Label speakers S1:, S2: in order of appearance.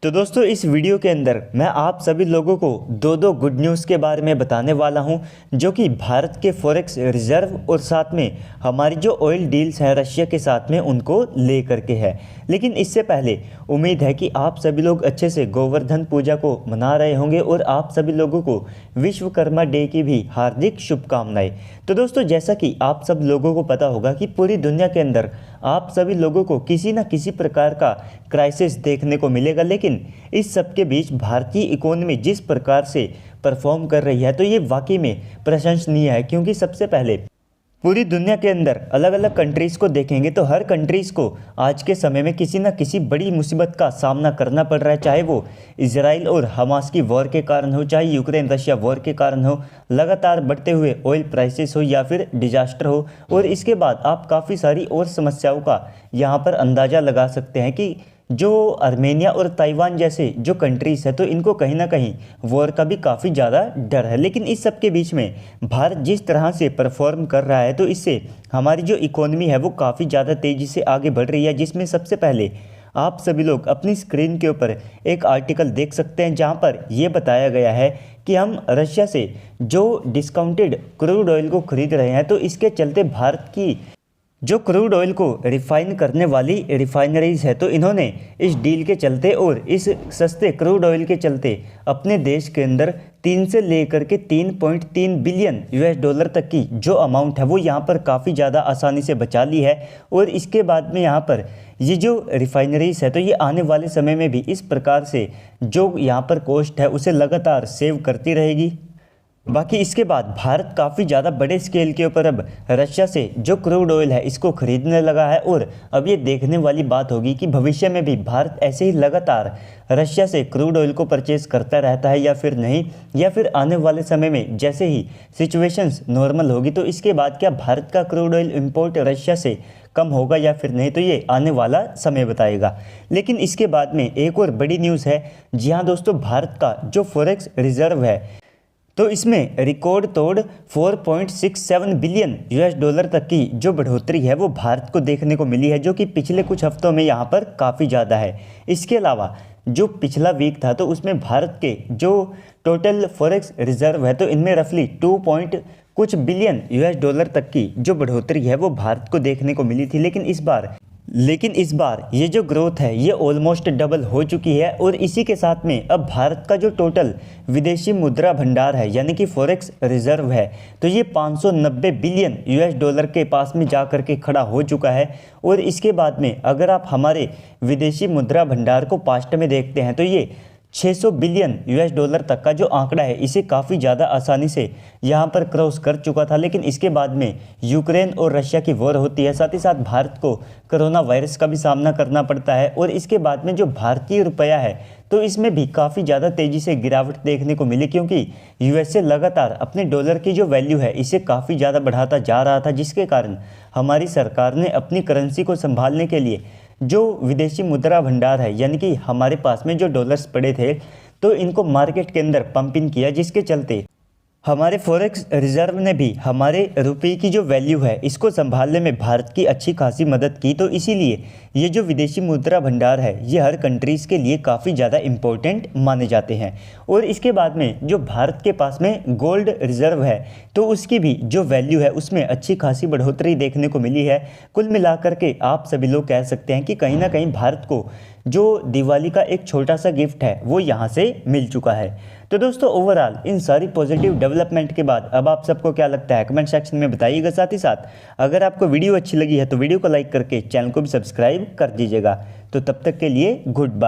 S1: तो दोस्तों इस वीडियो के अंदर मैं आप सभी लोगों को दो गुड न्यूज़ के बारे में बताने वाला हूं, जो कि भारत के फॉरेक्स रिजर्व और साथ में हमारी जो ऑयल डील्स हैं रशिया के साथ में उनको ले करके है। लेकिन इससे पहले उम्मीद है कि आप सभी लोग अच्छे से गोवर्धन पूजा को मना रहे होंगे और आप सभी लोगों को विश्वकर्मा डे की भी हार्दिक शुभकामनाएं। तो दोस्तों जैसा कि आप सब लोगों को पता होगा कि पूरी दुनिया के अंदर आप सभी लोगों को किसी न किसी प्रकार का क्राइसिस देखने को मिलेगा, लेकिन इस सब के बीच भारतीय इकोनॉमी जिस प्रकार से परफॉर्म कर रही है तो ये वाकई में प्रशंसनीय है। क्योंकि सबसे पहले पूरी दुनिया के अंदर अलग अलग कंट्रीज़ को देखेंगे तो हर कंट्रीज़ को आज के समय में किसी न किसी बड़ी मुसीबत का सामना करना पड़ रहा है, चाहे वो इजराइल और हमास की वॉर के कारण हो, चाहे यूक्रेन रशिया वॉर के कारण हो, लगातार बढ़ते हुए ऑयल प्राइसेस हो या फिर डिजास्टर हो। और इसके बाद आप काफ़ी सारी और समस्याओं का यहाँ पर अंदाज़ा लगा सकते हैं कि जो आर्मेनिया और ताइवान जैसे जो कंट्रीज़ है तो इनको कहीं ना कहीं वॉर का भी काफ़ी ज़्यादा डर है। लेकिन इस सब के बीच में भारत जिस तरह से परफॉर्म कर रहा है तो इससे हमारी जो इकोनॉमी है वो काफ़ी ज़्यादा तेज़ी से आगे बढ़ रही है, जिसमें सबसे पहले आप सभी लोग अपनी स्क्रीन के ऊपर एक आर्टिकल देख सकते हैं जहां पर यह बताया गया है कि हम रशिया से जो डिस्काउंटेड क्रूड ऑयल को खरीद रहे हैं तो इसके चलते भारत की जो क्रूड ऑयल को रिफाइन करने वाली रिफाइनरीज है तो इन्होंने इस डील के चलते और इस सस्ते क्रूड ऑयल के चलते अपने देश के अंदर 3 से लेकर के 3.3 बिलियन यूएस डॉलर तक की जो अमाउंट है वो यहाँ पर काफ़ी ज़्यादा आसानी से बचा ली है। और इसके बाद में यहाँ पर ये जो रिफाइनरीज है तो ये आने वाले समय में भी इस प्रकार से जो यहाँ पर कॉस्ट है उसे लगातार सेव करती रहेगी। बाकी इसके बाद भारत काफ़ी ज़्यादा बड़े स्केल के ऊपर अब रशिया से जो क्रूड ऑयल है इसको खरीदने लगा है। और अब ये देखने वाली बात होगी कि भविष्य में भी भारत ऐसे ही लगातार रशिया से क्रूड ऑयल को परचेज़ करता रहता है या फिर नहीं, या फिर आने वाले समय में जैसे ही सिचुएशंस नॉर्मल होगी तो इसके बाद क्या भारत का क्रूड ऑयल इंपोर्ट रशिया से कम होगा या फिर नहीं, तो ये आने वाला समय बताएगा। लेकिन इसके बाद में एक और बड़ी न्यूज़ है। जी हाँ दोस्तों, भारत का जो फॉरेक्स रिजर्व है तो इसमें रिकॉर्ड तोड़ 4.67 बिलियन यूएस डॉलर तक की जो बढ़ोतरी है वो भारत को देखने को मिली है, जो कि पिछले कुछ हफ्तों में यहाँ पर काफ़ी ज़्यादा है। इसके अलावा जो पिछला वीक था तो उसमें भारत के जो टोटल फॉरेक्स रिजर्व है तो इनमें रफली 2 पॉइंट कुछ बिलियन यूएस डॉलर तक की जो बढ़ोतरी है वो भारत को देखने को मिली थी। लेकिन इस बार ये जो ग्रोथ है ये ऑलमोस्ट डबल हो चुकी है। और इसी के साथ में अब भारत का जो टोटल विदेशी मुद्रा भंडार है यानी कि फॉरेक्स रिजर्व है तो ये 590 बिलियन यूएस डॉलर के पास में जा कर के खड़ा हो चुका है। और इसके बाद में अगर आप हमारे विदेशी मुद्रा भंडार को पास्ट में देखते हैं तो ये 600 बिलियन यूएस डॉलर तक का जो आंकड़ा है इसे काफ़ी ज़्यादा आसानी से यहाँ पर क्रॉस कर चुका था। लेकिन इसके बाद में यूक्रेन और रशिया की वॉर होती है, साथ ही साथ भारत को कोरोना वायरस का भी सामना करना पड़ता है। और इसके बाद में जो भारतीय रुपया है तो इसमें भी काफ़ी ज़्यादा तेज़ी से गिरावट देखने को मिली, क्योंकि यूएसए लगातार अपने डॉलर की जो वैल्यू है इसे काफ़ी ज़्यादा बढ़ाता जा रहा था, जिसके कारण हमारी सरकार ने अपनी करेंसी को संभालने के लिए जो विदेशी मुद्रा भंडार है यानी कि हमारे पास में जो डॉलर्स पड़े थे तो इनको मार्केट के अंदर पंप इन किया, जिसके चलते हमारे फॉरेक्स रिजर्व ने भी हमारे रुपये की जो वैल्यू है इसको संभालने में भारत की अच्छी खासी मदद की। तो इसीलिए ये जो विदेशी मुद्रा भंडार है ये हर कंट्रीज़ के लिए काफ़ी ज़्यादा इम्पोर्टेंट माने जाते हैं। और इसके बाद में जो भारत के पास में गोल्ड रिजर्व है तो उसकी भी जो वैल्यू है उसमें अच्छी खासी बढ़ोतरी देखने को मिली है। कुल मिलाकर के आप सभी लोग कह सकते हैं कि कहीं ना कहीं भारत को जो दिवाली का एक छोटा सा गिफ्ट है वो यहाँ से मिल चुका है। तो दोस्तों ओवरऑल इन सारी पॉजिटिव डेवलपमेंट के बाद अब आप सबको क्या लगता है कमेंट सेक्शन में बताइएगा। साथ ही साथ अगर आपको वीडियो अच्छी लगी है तो वीडियो को लाइक करके चैनल को भी सब्सक्राइब कर दीजिएगा। तो तब तक के लिए गुड बाय।